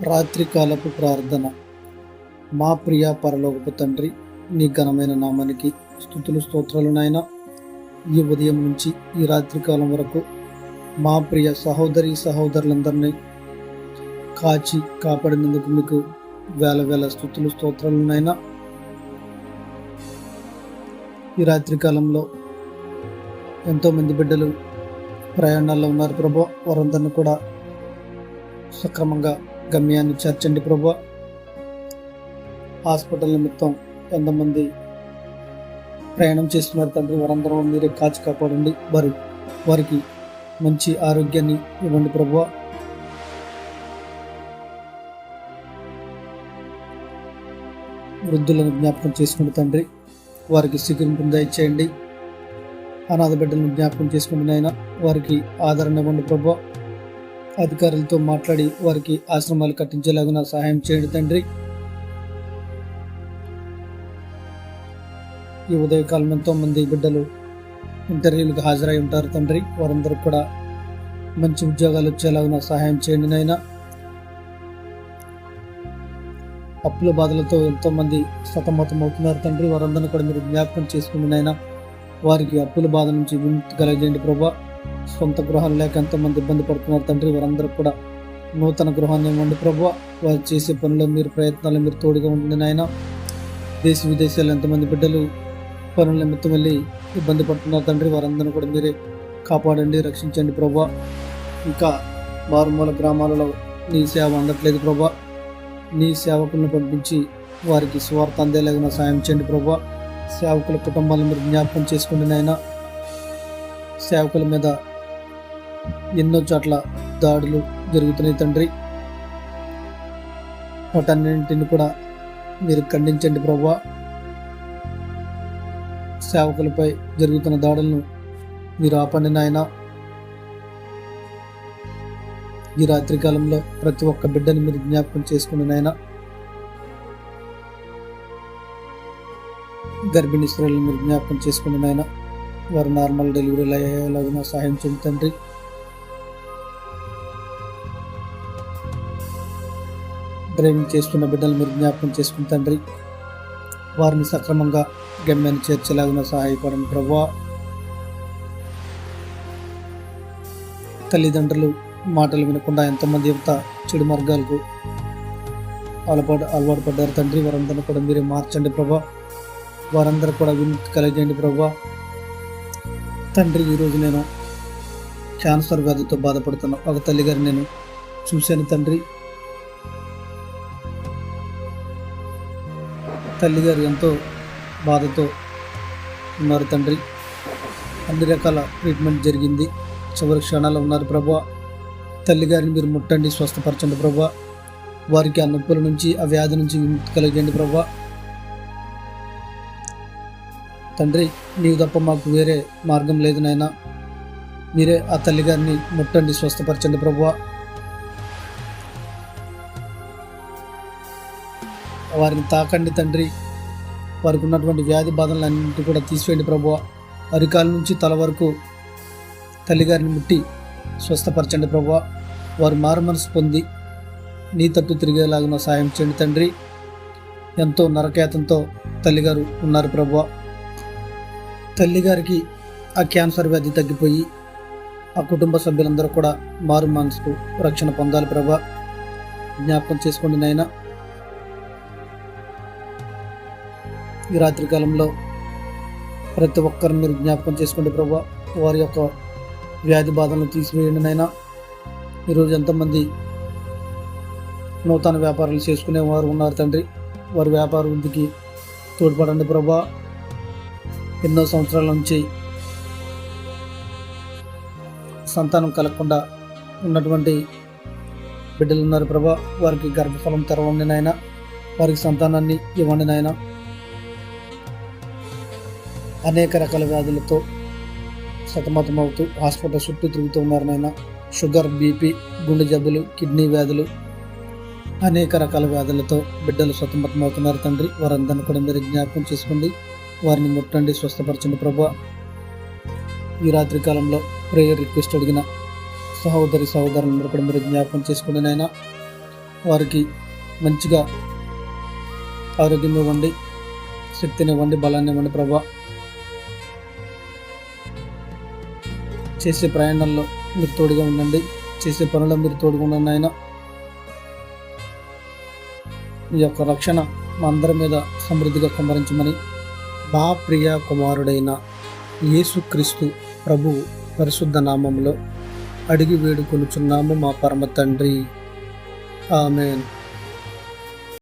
రాత్రికాలపు ప్రార్థన. మా ప్రియ పరలోకపు తండ్రి, నీ ఘనమైన నామానికి స్తుతులు స్తోత్రాలు నాయన. ఈ ఉదయం నుంచి ఈ రాత్రికాలం వరకు మా ప్రియ సహోదరులందరినీ కాచి కాపాడినందుకు మీకు వేల వేల స్తుతులు స్తోత్రాలు నాయన. ఈ రాత్రికాలంలో ఎంతోమంది బిడ్డలు ప్రయాణాల్లో ఉన్నారు ప్రభా. వారందరినీ కూడా సక్రమంగా గమ్యాన్ని చేర్చండి ప్రభా. హాస్పిటల్ నిమిత్తం ఎంతమంది ప్రయాణం చేస్తున్నారు తండ్రి, వారందరూ మీరే కాచి కాపాడండి. వారికి మంచి ఆరోగ్యాన్ని ఇవ్వండి ప్రభా. వృద్ధులను జ్ఞాపకం చేసుకుని తండ్రి, వారికి సిగ్గును దయచేయండి. అనాథ బిడ్డలను జ్ఞాపకం చేసుకుని నాయన, వారికి ఆదరణ ఇవ్వండి ప్రభా. అధికారులతో మాట్లాడి వారికి ఆశ్రమాలు కట్టించేలాగా సహాయం చేయండి తండ్రి. ఈ ఉదయకాలం ఎంతో మంది బిడ్డలు ఇంటర్వ్యూలకు హాజరై ఉంటారు తండ్రి, వారందరూ కూడా మంచి ఉద్యోగాలు వచ్చేలాగా సహాయం చేయండి నాయన. అప్పుల బాధలతో ఎంతో మంది సతమతం అవుతున్నారు తండ్రి, వారందరినీ కూడా మీరు జ్ఞాపకం చేసుకుని నాయన, వారికి అప్పుల బాధ నుంచి విముక్తి కలిగజేయండి ప్రభా. సొంత గృహాలు లేక ఎంతోమంది ఇబ్బంది పడుతున్నారు తండ్రి, వారందరూ కూడా నూతన గృహాన్ని ఇవ్వండి ప్రభా. వారు చేసే పనుల్లో మీరు ప్రయత్నాలు మీరు తోడుగా ఉండండి నాయన. దేశ విదేశాల్లో ఎంతమంది బిడ్డలు పనుల నిమిత్తం వెళ్ళి ఇబ్బంది పడుతున్నారు తండ్రి, వారందరినీ కూడా మీరే కాపాడండి, రక్షించండి ప్రభా. ఇంకా మారుమూల గ్రామాలలో నీ సేవ అందట్లేదు ప్రభా. నీ సేవకులను పంపించి వారికి స్వార్థ అందేలాగా సాయం చేయండి ప్రభా. సేవకుల కుటుంబాలను మీరు జ్ఞాపకం చేసుకోండి నాయన. సేవకుల మీద ఎన్నో చోట్ల దాడులు జరుగుతున్నాయి తండ్రి, వాటన్నింటిని కూడా మీరు ఖండించండి ప్రభా. సేవకులపై జరుగుతున్న దాడులను మీరు ఆపండి నాయన. ఈ రాత్రికాలంలో ప్రతి ఒక్క బిడ్డని మీరు జ్ఞాపకం చేసుకుని నాయన. గర్భిణీ స్త్రీలను మీరు జ్ఞాపకం చేసుకుని నాయన, వారు నార్మల్ డెలివరీలు అయ్యేలాగా సహాయం చేయండి తండ్రి. డ్రైవింగ్ చేస్తున్న బిడ్డలు మీరు జ్ఞాపకం చేసుకుని తండ్రి, వారిని సక్రమంగా గమ్యాన్ని చేర్చేలాగా సహాయపడండి ప్రభా. తల్లిదండ్రులు మాటలు వినకుండా ఎంతోమంది యువత చెడు మార్గాలకు అలవాటు పడ్డారు తండ్రి, వారందరినీ కూడా మీరే మార్చండి ప్రభా. వారందరూ కూడా విముక్తి కలిగేయండి ప్రభా. తండ్రి, ఈరోజు నేను క్యాన్సర్ వ్యాధితో బాధపడుతున్న ఒక తల్లిగారు నేను చూశాను తండ్రి. తల్లిగారు ఎంతో బాధతో ఉన్నారు తండ్రి. అన్ని రకాల ట్రీట్మెంట్ జరిగింది, చివరి క్షణాల్లో ఉన్నారు ప్రభా. తల్లిగారిని మీరు ముట్టండి, స్వస్థపరచండి ప్రభా. వారికి ఆ నొప్పుల నుంచి, ఆ వ్యాధి నుంచి విముక్తి కలిగేయండి ప్రభా. తండ్రి, నీవు తప్ప మాకు వేరే మార్గం లేదు నాయన. మీరే ఆ తల్లిగారిని ముట్టండి, స్వస్థపరచండి ప్రభువా. వారిని తాకండి తండ్రి. వారికి ఉన్నటువంటి వ్యాధి బాధలన్నింటినీ కూడా తీసివేయండి ప్రభువా. అరికాల నుంచి తల వరకు తల్లిగారిని ముట్టి స్వస్థపరచండి ప్రభువా. వారు మారుమనసు పొంది నీ తట్టు తిరిగేలాగా సాయం చేయండి తండ్రి. ఎంతో నరకేతంతో తల్లిగారు ఉన్నారు ప్రభువా. తల్లిగారికి ఆ క్యాన్సర్ వ్యాధి తగ్గిపోయి ఆ కుటుంబ సభ్యులందరూ కూడా మారు మనసుకు రక్షణ పొందాలి ప్రభా. జ్ఞాపకం చేసుకోండి నాయన. ఈ రాత్రి కాలంలో ప్రతి ఒక్కరిని మీరు జ్ఞాపకం చేసుకోండి ప్రభా. వారి యొక్క వ్యాధి బాధలను తీసివేయండి నాయన. ఈరోజు ఎంతమంది నూతన వ్యాపారాలు చేసుకునే వారు ఉన్నారు తండ్రి, వారి వ్యాపార వృద్ధికి తోడ్పడండి ప్రభా. ఎన్నో సంవత్సరాల నుంచి సంతానం కలగకుండా ఉన్నటువంటి బిడ్డలు ఉన్నారు ప్రభా. వారికి గర్భఫలం తెరవండి నాయన. వారికి సంతానాన్ని ఇవ్వండి నాయన. అనేక రకాల వ్యాధులతో సతమతమవుతూ హాస్పిటల్ చుట్టూ తిరుగుతూ ఉన్నారు నాయన. షుగర్, బీపీ, గుండె జబ్బులు, కిడ్నీ వ్యాధులు, అనేక రకాల వ్యాధులతో బిడ్డలు సతమతమవుతున్నారు తండ్రి. వారందరినీ కూడా మీరు జ్ఞాపకం చేసుకోండి. వారిని ముట్టండి, స్వస్థపరచండి ప్రభా. ఈ రాత్రి కాలంలో ప్రేయర్ రిక్వెస్ట్ అడిగిన సహోదరులందరూ కూడా మీరు జ్ఞాపకం చేసుకోండి నాయన. వారికి మంచిగా ఆరోగ్యం ఇవ్వండి, శక్తినివ్వండి, బలాన్ని ఇవ్వండి ప్రభా. చేసే ప్రయాణాల్లో మీరు తోడుగా ఉండండి, చేసే పనుల్లో మీరు తోడుగా ఉండండి ఆయన. మీ యొక్క రక్షణ మా అందరి మీద సమృద్ధిగా కుమ్మరించమని మా ప్రియ కుమారుడైన యేసుక్రీస్తు ప్రభు పరిశుద్ధ నామంలో అడిగి వేడుకొనుచున్నాము మా పరమ తండ్రి. ఆమేన్.